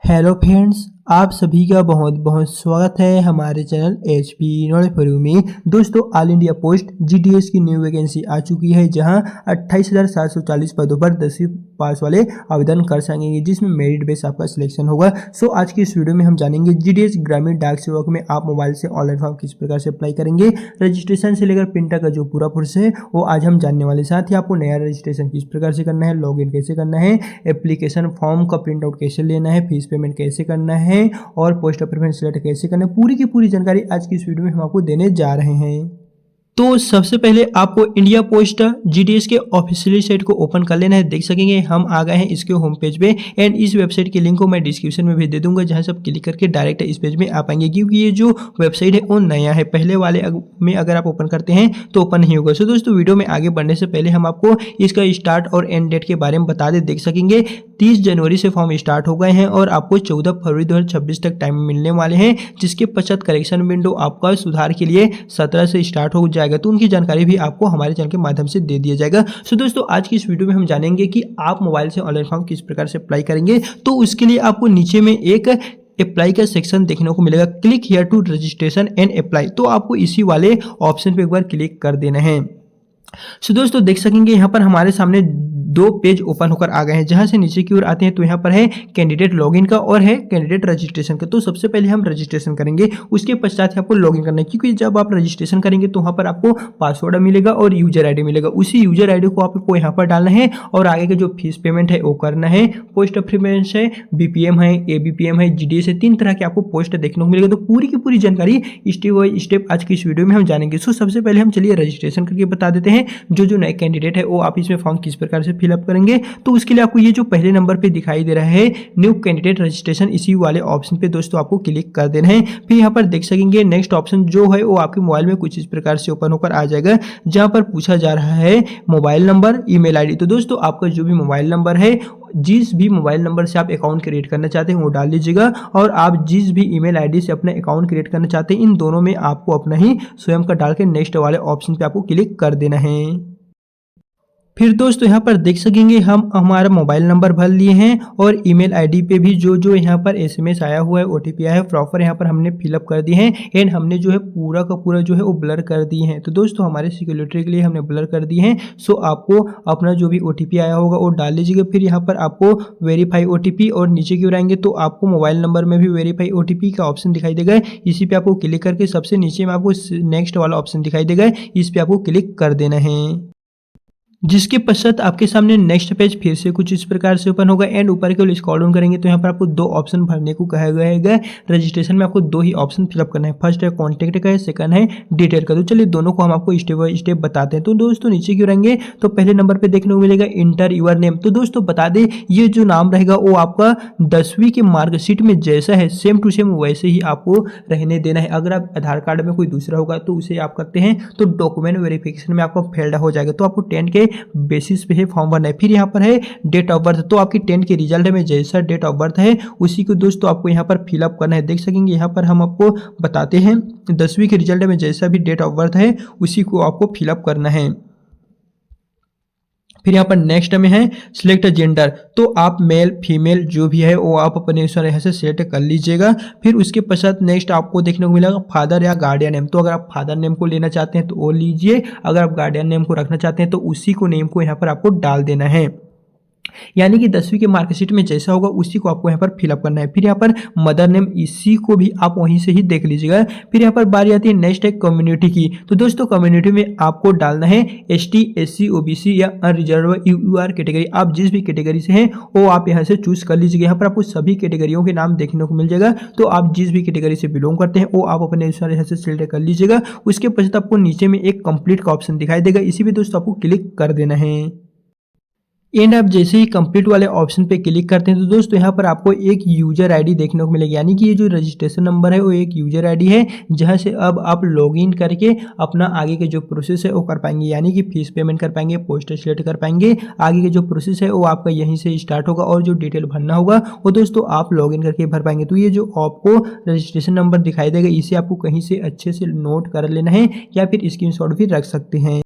Hello friends, आप सभी का बहुत बहुत स्वागत है हमारे channel HP knowledge for you में। दोस्तों, ऑल इंडिया पोस्ट GDS की न्यू वैकेंसी आ चुकी है, जहां 28,740 पदों पर 10वीं पास वाले आवेदन कर सकेंगे, जिसमें मेरिट बेस आपका सिलेक्शन होगा। सो आज की इस वीडियो में हम जानेंगे GDS ग्रामीण डाक सेवक में आप मोबाइल से ऑनलाइन फॉर्म किस प्रकार से अप्लाई करेंगे, रजिस्ट्रेशन से लेकर पिन तक का जो पूरा प्रोसेस है वो आज हम जानने वाले। साथ ही आपको नया रजिस्ट्रेशन किस प्रकार से करना है, लॉगिन कैसे करना है, एप्लीकेशन फॉर्म का प्रिंट आउट कैसे लेना है, फीस पेमेंट कैसे करना है और पोस्ट ऑफ प्रेफरेंस सिलेक्ट कैसे करना है, पूरी की पूरी जानकारी आज की इस वीडियो में हम आपको देने जा रहे हैं। तो सबसे पहले आपको इंडिया पोस्ट GDS के ऑफिशियल साइट को ओपन कर लेना है। देख सकेंगे हम आ गए हैं इसके होम पेज पे एंड इस वेबसाइट के लिंक को मैं डिस्क्रिप्शन में भी दे दूंगा, जहां से आप क्लिक करके डायरेक्ट इस पेज में आ पाएंगे, क्योंकि ये जो वेबसाइट है वो नया है। पहले वाले में अगर आप ओपन करते हैं तो ओपन नहीं होगा। सो दोस्तों, वीडियो में आगे बढ़ने से पहले हम आपको इसका स्टार्ट और एंड डेट के बारे में बता दें। देख सकेंगे 30 जनवरी से फॉर्म स्टार्ट हो गए हैं और आपको 14 फरवरी 2026 तक टाइम मिलने वाले हैं, जिसके पश्चात करेक्शन विंडो आपका सुधार के लिए 17 से स्टार्ट हो जाएगा। तो उनकी जानकारी भी आपको हमारे चैनल के माध्यम से दे दिया जाएगा। सो दोस्तों, आज की इस वीडियो में हम जानेंगे कि आप मोबाइल से ऑनलाइन फॉर्म किस प्रकार से अप्लाई करेंगे। तो उसके लिए आपको नीचे में एक अप्लाई का सेक्शन देखने को मिलेगा, click here to registration and apply. तो आपको इसी वाले ऑप्शन पे एक बार क्लिक कर देना है। सो दोस्तों, देख सकेंगे यहाँ पर हमारे सामने दो पेज ओपन होकर आ गए हैं। जहां से नीचे की ओर आते हैं तो यहाँ पर है कैंडिडेट लॉगिन का और है कैंडिडेट रजिस्ट्रेशन का। तो सबसे पहले हम रजिस्ट्रेशन करेंगे, उसके पश्चात ही आपको लॉगिन करना है, क्योंकि जब आप रजिस्ट्रेशन करेंगे तो वहाँ पर आपको पासवर्ड मिलेगा और यूजर आईडी मिलेगा। उसी यूजर आईडी को आपको यहाँ पर डालना है और आगे के जो फीस पेमेंट है वो करना है। पोस्ट ऑफ प्रेफरेंस है, BPM है, ABPM है, GDS है, 3 तरह के आपको पोस्ट देखने को मिलेगा। तो पूरी की पूरी जानकारी स्टेप बाय स्टेप आज की इस वीडियो में हम जानेंगे। सो सबसे पहले हम चलिए रजिस्ट्रेशन करके बता देते हैं जो नए कैंडिडेट है वो आप इसमें फॉर्म किस प्रकार से फिलअप करेंगे। तो उसके लिए आपको ये जो पहले नंबर पे दिखाई दे रहा है न्यू कैंडिडेट रजिस्ट्रेशन, इसी वाले ऑप्शन पे दोस्तों आपको क्लिक कर देना है। फिर यहाँ पर देख सकेंगे नेक्स्ट ऑप्शन जो है वो आपके मोबाइल में कुछ इस प्रकार से ओपन होकर आ जाएगा, जहां पर पूछा जा रहा है मोबाइल नंबर, ईमेल आईडी। तो दोस्तों, आपका जो भी मोबाइल नंबर है, जिस भी मोबाइल नंबर से आप अकाउंट क्रिएट करना चाहते हैं वो डाल लीजिएगा, और आप जिस भी ईमेल आईडी से अपना अकाउंट क्रिएट करना चाहते हैं इन दोनों में आपको अपना ही स्वयं का डाल के नेक्स्ट वाले ऑप्शन पे आपको क्लिक कर देना है। फिर दोस्तों, यहाँ पर देख सकेंगे हम हमारा मोबाइल नंबर भर लिए हैं और ईमेल आईडी पे भी जो यहाँ पर SMS आया हुआ है, OTP आया है, प्रॉपर यहाँ पर हमने फिलअप कर दिए हैं एंड हमने जो है पूरा का पूरा जो है वो ब्लर कर दिए हैं। तो दोस्तों, हमारे सिक्योरिटी के लिए हमने ब्लर कर दिए हैं। सो आपको अपना जो भी OTP आया होगा वो डाल लीजिएगा। फिर यहाँ पर आपको वेरीफाई OTP और नीचे की ओर आएंगे तो आपको मोबाइल नंबर में भी वेरीफाई OTP का ऑप्शन दिखाई देगा। इसी पे आपको क्लिक करके सबसे नीचे में आपको नेक्स्ट वाला ऑप्शन दिखाई देगा, इस पे आपको क्लिक कर देना है। जिसके पश्चात आपके सामने नेक्स्ट पेज फिर से कुछ इस प्रकार से ओपन होगा एंड ऊपर के स्क्रॉल डाउन करेंगे तो यहाँ पर आपको 2 ऑप्शन भरने को कहा गया है। रजिस्ट्रेशन में आपको 2 ही ऑप्शन फिलअप करना है, फर्स्ट है कॉन्टैक्ट का है, सेकंड है डिटेल का। तो चलिए दोनों को हम आपको स्टेप बाय स्टेप बताते हैं। तो दोस्तों, नीचे क्यों रहेंगे तो पहले नंबर पर देखने को मिलेगा इंटर यूर नेम। तो दोस्तों बता दें, ये जो नाम रहेगा वो आपका 10वीं के मार्कशीट में जैसा है सेम टू सेम वैसे ही आपको रहने देना है। अगर आप आधार कार्ड में कोई दूसरा होगा तो उसे आप करते हैं तो डॉक्यूमेंट वेरिफिकेशन में आपका फेल्ड हो जाएगा। तो आपको 10 के बेसिस पे है फॉर्म भरना है। फिर यहाँ पर है डेट ऑफ बर्थ, तो आपकी 10 के रिजल्ट में जैसा डेट ऑफ बर्थ है उसी को दोस्तों आपको यहाँ पर फिलअप करना है। देख सकेंगे यहाँ पर हम आपको बताते हैं 10वीं के रिजल्ट में जैसा भी डेट ऑफ बर्थ है उसी को आपको फिलअप करना है। फिर यहाँ पर नेक्स्ट में है सिलेक्ट जेंडर, तो आप मेल फीमेल जो भी है वो आप अपने अनुसार यहाँ से सेलेक्ट कर लीजिएगा। फिर उसके पश्चात नेक्स्ट आपको देखने को मिलेगा फादर या गार्डियन नेम। तो अगर आप फादर नेम को लेना चाहते हैं तो वो लीजिए, अगर आप गार्डियन नेम को रखना चाहते हैं तो उसी को नेम को यहाँ पर आपको डाल देना है। यानी कि 10वीं के मार्कशीट में जैसा होगा उसी को आपको यहाँ पर फिलअप करना है। फिर यहाँ पर मदर नेम, इसी को भी आप वहीं से ही देख लीजिएगा। फिर यहाँ पर बारी आती है नेक्स्ट है कम्युनिटी की। तो दोस्तों, कम्युनिटी में आपको डालना है ST SC OBC या अनरिजर्व UR कैटेगरी। आप जिस भी कैटेगरी से हैं वो आप यहाँ से चूज कर लीजिएगा। यहाँ पर आपको सभी कैटेगरियों के नाम देखने को मिल जाएगा। तो आप जिस भी कैटेगरी से बिलोंग करते हैं वो आप अपने अनुसार यहाँ से सिलेक्ट कर लीजिएगा। उसके पश्चात आपको नीचे में एक कंप्लीट का ऑप्शन दिखाई देगा, इसी पे दोस्तों आपको क्लिक कर देना है। एंड आप जैसे ही कंप्लीट वाले ऑप्शन पे क्लिक करते हैं तो दोस्तों यहाँ पर आपको एक यूजर आईडी देखने को मिलेगी, यानी कि ये जो रजिस्ट्रेशन नंबर है वो एक यूजर आईडी है, जहाँ से अब आप लॉगिन करके अपना आगे के जो प्रोसेस है वो कर पाएंगे। यानी कि फीस पेमेंट कर पाएंगे, पोस्टर सिलेक्ट कर पाएंगे, आगे के जो प्रोसेस है वो आपका यहीं से स्टार्ट होगा और जो डिटेल भरना होगा वो दोस्तों आप लॉगिन करके भर पाएंगे। तो ये जो आपको रजिस्ट्रेशन नंबर दिखाई देगा इसे आपको कहीं से अच्छे से नोट कर लेना है या फिर स्क्रीनशॉट भी रख सकते हैं।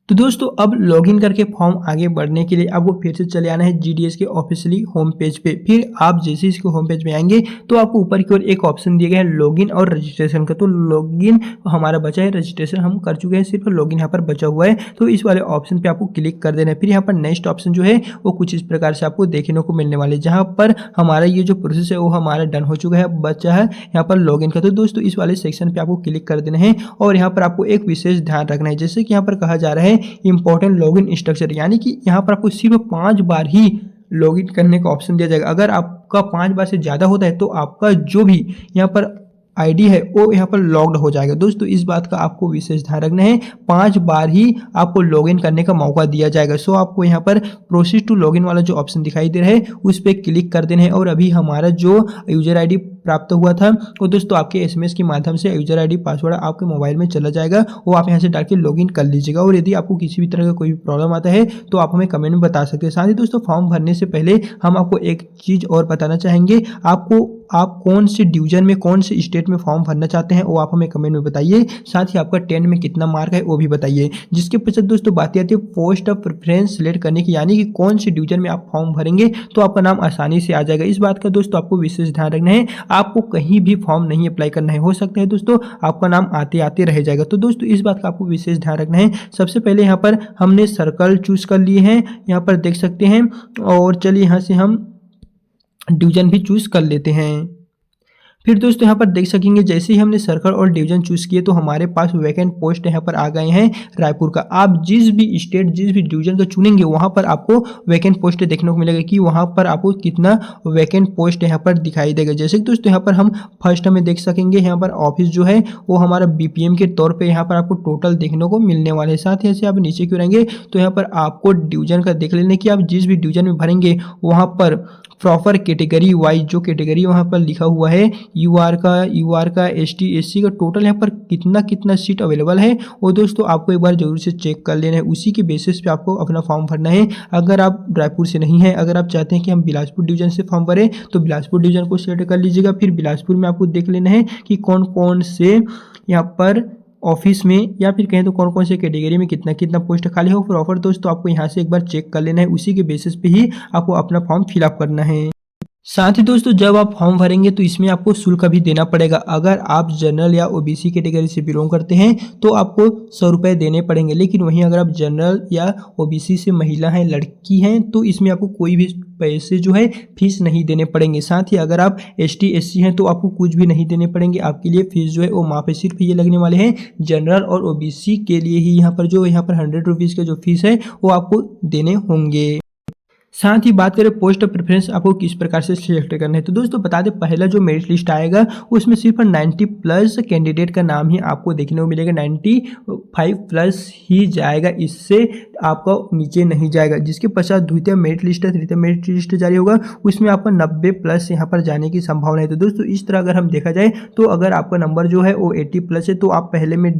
तो दोस्तों अब लॉगिन करके फॉर्म आगे बढ़ने के लिए आपको फिर से चले आना है जीडीएस के ऑफिशियली होम पेज पे। फिर आप जैसे ही इसके होम पेज में आएंगे तो आपको ऊपर की ओर एक ऑप्शन दिया गया है लॉगिन और रजिस्ट्रेशन का। तो लॉगिन हमारा बचा है, रजिस्ट्रेशन हम कर चुके हैं, सिर्फ लॉगिन यहाँ पर बचा हुआ है। तो इस वाले ऑप्शन पे आपको क्लिक कर देना है। फिर यहाँ पर नेक्स्ट ऑप्शन जो है वो कुछ इस प्रकार से आपको देखने को मिलने वाले, जहाँ पर हमारा ये जो प्रोसेस है वो हमारा डन हो चुका है, बचा है यहाँ पर लॉगिन का। तो दोस्तों इस वाले सेक्शन पे आपको क्लिक कर देना है और यहाँ पर आपको एक विशेष ध्यान रखना है, जैसे कि यहाँ पर कहा जा रहा है इंपॉर्टेंट लॉगिन स्ट्रक्चर, यानी कि यहाँ पर आपको सिर्फ 5 बार ही लॉगिन करने का ऑप्शन दिया जाएगा। अगर आपका 5 बार से ज़्यादा होता है तो आपका जो भी यहाँ पर आईडी है वो यहाँ पर लॉग्ड हो जाएगा। दोस्तों इस बात का आपको विशेष ध्यान रखना है, 5 बार ही आपको लॉगिन करने का मौका दिया जाएगा। सो आपको यहाँ पर प्रोसीड टू लॉगिन वाला जो ऑप्शन दिखाई दे रहा है उस पर क्लिक कर देना है। और अभी हमारा जो यूजर आईडी प्राप्त हुआ था वो दोस्तों आपके एसएमएस के माध्यम से यूजर आईडी पासवर्ड आपके मोबाइल में चला जाएगा, वो आप यहाँ से डाल के लॉगिन कर लीजिएगा। और यदि आपको किसी भी तरह का कोई भी प्रॉब्लम आता है तो आप हमें कमेंट में बता सकते हैं। साथ ही दोस्तों फॉर्म भरने से पहले हम आपको एक चीज़ और बताना चाहेंगे, आप कौन से डिवीजन में कौन से स्टेट में फॉर्म भरना चाहते हैं वो आप हमें कमेंट में बताइए। साथ ही आपका 10 में कितना मार्क है वो भी बताइए। जिसके पश्चात दोस्तों बात आती है पोस्ट ऑफ प्रेफरेंस सिलेक्ट करने की, यानी कि कौन से डिवीजन में आप फॉर्म भरेंगे तो आपका नाम आसानी से आ जाएगा। इस बात का दोस्तों आपको विशेष ध्यान रखना है, आपको कहीं भी फॉर्म नहीं अप्लाई करना है। हो सकता है दोस्तों आपका नाम आते आते रह जाएगा। तो दोस्तों इस बात का आपको विशेष ध्यान रखना है। सबसे पहले यहाँ पर हमने सर्कल चूज कर लिए हैं, यहाँ पर देख सकते हैं। और चलिए यहाँ से हम डिवीजन भी चूज कर लेते हैं। फिर दोस्तों यहाँ पर देख सकेंगे जैसे ही हमने सर्कल और डिवीजन चूज किए तो हमारे पास वैकेंट पोस्ट यहाँ पर आ गए हैं रायपुर का। आप जिस भी स्टेट जिस भी डिवीजन का चुनेंगे वहाँ पर आपको वैकेंट पोस्ट देखने को मिलेगा कि वहाँ पर आपको कितना वैकेंट पोस्ट यहाँ पर दिखाई देगा। जैसे कि दोस्तों यहाँ पर हम फर्स्ट में देख सकेंगे यहाँ पर ऑफिस जो है वो हमारा बीपीएम के तौर पर यहाँ पर आपको टोटल देखने को मिलने वाले। साथ ही ऐसे आप नीचे क्यों रहेंगे तो यहाँ पर आपको डिवीजन का देख लेना कि आप जिस भी डिवीजन में भरेंगे वहाँ पर प्रॉपर कैटेगरी वाइज जो कैटेगरी वहाँ पर लिखा हुआ है यूआर का एसटी एससी का टोटल यहाँ पर कितना सीट अवेलेबल है वो दोस्तों आपको एक बार जरूर से चेक कर लेना है। उसी के बेसिस पे आपको अपना फॉर्म भरना है। अगर आप रायपुर से नहीं है, अगर आप चाहते हैं कि हम बिलासपुर डिवीजन से फॉर्म भरें तो बिलासपुर डिवीजन को सिलेक्ट कर लीजिएगा। फिर बिलासपुर में आपको देख लेना है कि कौन कौन से यहाँ पर ऑफिस में या फिर कहें तो कौन कौन से कैटेगरी में कितना पोस्ट खाली हो। प्रॉपर दोस्तों आपको यहाँ से एक बार चेक कर लेना है, उसी के बेसिस पे ही आपको अपना फॉर्म फिलअप करना है। साथ ही दोस्तों जब आप फॉर्म भरेंगे तो इसमें आपको शुल्क भी देना पड़ेगा। अगर आप जनरल या ओबीसी कैटेगरी से बिलोंग करते हैं तो आपको 100 रुपये देने पड़ेंगे, लेकिन वहीं अगर आप जनरल या ओबीसी से महिला हैं, लड़की हैं तो इसमें आपको कोई भी पैसे जो है फीस नहीं देने पड़ेंगे। साथ ही अगर आप एसटी एससी हैं तो आपको कुछ भी नहीं देने पड़ेंगे, आपके लिए फीस जो है वो माफ है। सिर्फ ये लगने वाले हैं जनरल और ओबीसी के लिए ही यहाँ पर 100 रुपीज़ का जो फीस है वो आपको देने होंगे। साथ ही बात करें पोस्ट ऑफ प्रेफरेंस आपको किस प्रकार से सिलेक्ट करना है तो दोस्तों बता दें पहला जो मेरिट लिस्ट आएगा उसमें सिर्फ 90 प्लस कैंडिडेट का नाम ही आपको देखने को मिलेगा। 95 प्लस ही जाएगा, इससे आपका नीचे नहीं जाएगा। जिसके पश्चात द्वितीय मेरिट लिस्ट है, तृतीय मेरिट लिस्ट जारी होगा, उसमें आपका 90 प्लस यहाँ पर जाने की संभावना है। तो दोस्तों इस तरह अगर हम देखा जाए तो अगर आपका नंबर जो है वो 80 प्लस है तो आप पहले में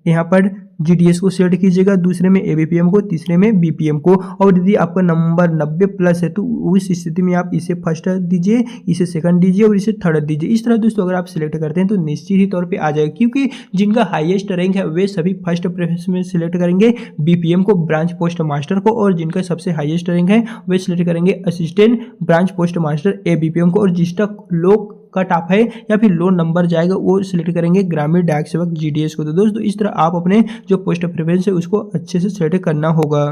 यहाँ पर जीडीएस को सिलेक्ट कीजिएगा, दूसरे में एबीपीएम को, तीसरे में बीपीएम को। और यदि आपका नंबर 90 प्लस है तो उस स्थिति में आप इसे फर्स्ट दीजिए, इसे सेकंड दीजिए और इसे थर्ड दीजिए। इस तरह दोस्तों अगर आप सिलेक्ट करते हैं तो निश्चित ही तौर पे आ जाएगा, क्योंकि जिनका हाईएस्ट रैंक है वे सभी फर्स्ट प्रेफरेंस में सिलेक्ट करेंगे बीपीएम को, ब्रांच पोस्ट मास्टर को, और जिनका सबसे हाईएस्ट रैंक है वे सिलेक्ट करेंगे assistant branch post master ABPM को, और जिसका लोग कट ऑफ है या फिर लो नंबर जाएगा वो सिलेक्ट करेंगे ग्रामीण डाक सेवक जीडीएस को। तो दोस्तों इस तरह आप अपने जो पोस्ट ऑफ प्रेफरेंस है उसको अच्छे से सिलेक्ट करना होगा।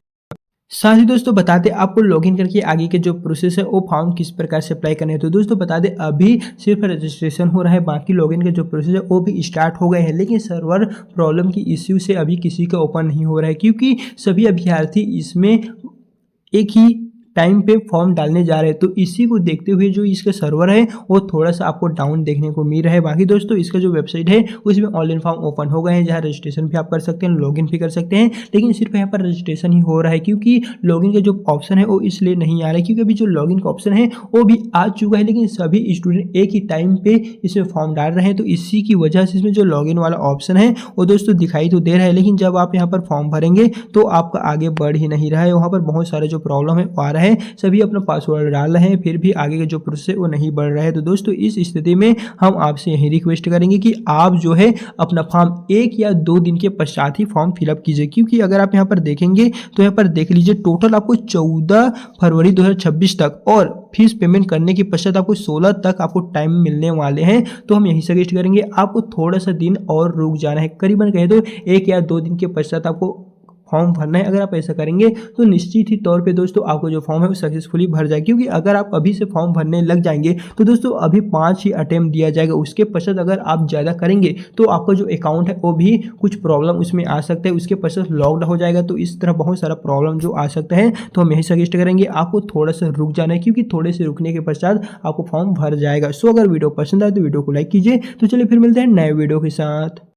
साथ ही दोस्तों बता दें आपको लॉगिन करके आगे के जो प्रोसेस है वो फॉर्म किस प्रकार से अप्लाई करना है। तो दोस्तों बता दें अभी सिर्फ रजिस्ट्रेशन हो रहा है, बाकी लॉगिन के जो प्रोसेस है वो भी स्टार्ट हो गए हैं, लेकिन सर्वर प्रॉब्लम की इश्यू से अभी किसी का ओपन नहीं हो रहा है, क्योंकि सभी अभ्यर्थी इसमें एक ही टाइम पे फॉर्म डालने जा रहे हैं। तो इसी को देखते हुए जो इसका सर्वर है वो थोड़ा सा आपको डाउन देखने को मिल रहा है। बाकी दोस्तों इसका जो वेबसाइट है उसमें ऑनलाइन फॉर्म ओपन हो गए हैं, जहाँ रजिस्ट्रेशन भी आप कर सकते हैं, लॉगिन भी कर सकते हैं, लेकिन सिर्फ यहाँ पर रजिस्ट्रेशन ही हो रहा है, क्योंकि लॉगिन का जो ऑप्शन है वो इसलिए नहीं आ रहा है क्योंकि अभी जो लॉगिन का ऑप्शन है वो भी आ चुका है, लेकिन सभी स्टूडेंट एक ही टाइम पे इसमें फॉर्म डाल रहे हैं। तो इसी की वजह से इसमें जो लॉगिन वाला ऑप्शन है वो दोस्तों दिखाई तो दे रहा है, लेकिन जब आप यहाँ पर फॉर्म भरेंगे तो आपका आगे बढ़ ही नहीं रहा है। वहाँ पर बहुत सारे जो प्रॉब्लम है वो आ रहा है। है, सभी अपना पासवर्ड डाल रहे हैं, फिर भी आगे का जो प्रोसेस है वो नहीं बढ़ रहा है। तो दोस्तों इस स्थिति में हम आपसे यही रिक्वेस्ट करेंगे कि आप जो है अपना फॉर्म 1 या 2 दिन के पश्चात ही फॉर्म फिलअप कीजिए, क्योंकि अगर आप यहाँ पर देखेंगे तो यहाँ पर देख लीजिए टोटल आपको 14 फरवरी 2026 तक और फीस पेमेंट करने के पश्चात आपको 16 तक आपको टाइम मिलने वाले हैं। तो हम यही सजेस्ट करेंगे आपको थोड़ा सा दिन और रुक जाना है, करीबन कहे तो 1 या 2 दिन के पश्चात आपको फॉर्म भरना है। अगर आप ऐसा करेंगे तो निश्चित ही तौर पे दोस्तों आपको जो फॉर्म है वो सक्सेसफुली भर जाएगा, क्योंकि अगर आप अभी से फॉर्म भरने लग जाएंगे तो दोस्तों अभी 5 ही अटेम्प्ट दिया जाएगा, उसके पश्चात अगर आप ज़्यादा करेंगे तो आपका जो अकाउंट है वो भी कुछ प्रॉब्लम उसमें आ सकता है, उसके पश्चात लॉक्ड हो जाएगा। तो इस तरह बहुत सारा प्रॉब्लम जो आ सकता है, तो हम यही सजेस्ट करेंगे आपको थोड़ा सा रुक जाना है, क्योंकि थोड़े से रुकने के पश्चात आपको फॉर्म भर जाएगा। सो अगर वीडियो पसंद आए तो वीडियो को लाइक कीजिए। तो चलिए फिर मिलते हैं नए वीडियो के साथ।